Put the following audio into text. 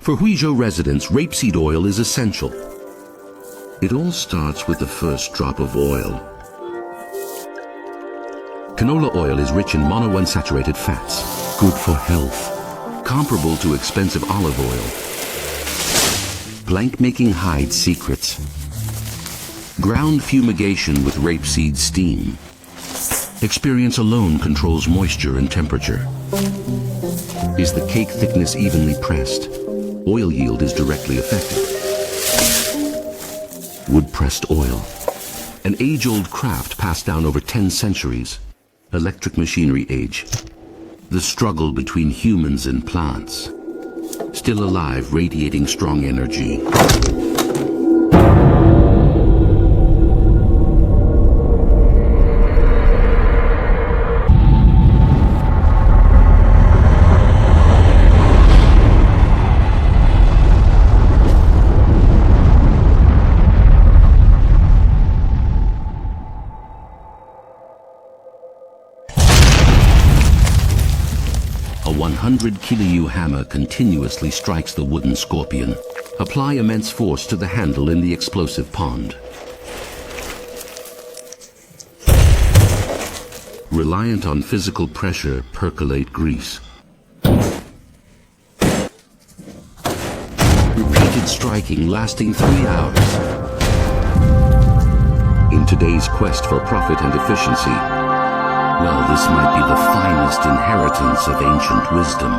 For Huizhou residents, rapeseed oil is essential. It all starts with the first drop of oil. Canola oil is rich in monounsaturated fats, good for health, comparable to expensive olive oil. Blank making hides secrets. Ground fumigation with rapeseed steam. Experience alone controls moisture and temperature. Is the cake thickness evenly pressed? Oil yield is directly affected. Wood-pressed oil. An age-old craft passed down over 10 centuries. Electric machinery age. The struggle between humans and plants. Still alive, radiating strong energy. A 100 kilo hammer continuously strikes the wooden scorpion. Apply immense force to the handle in the explosive pond. Reliant on physical pressure, percolate grease. Repeated striking lasting 3 hours. In today's quest for profit and efficiency, well, this might be the finest inheritance of ancient wisdom.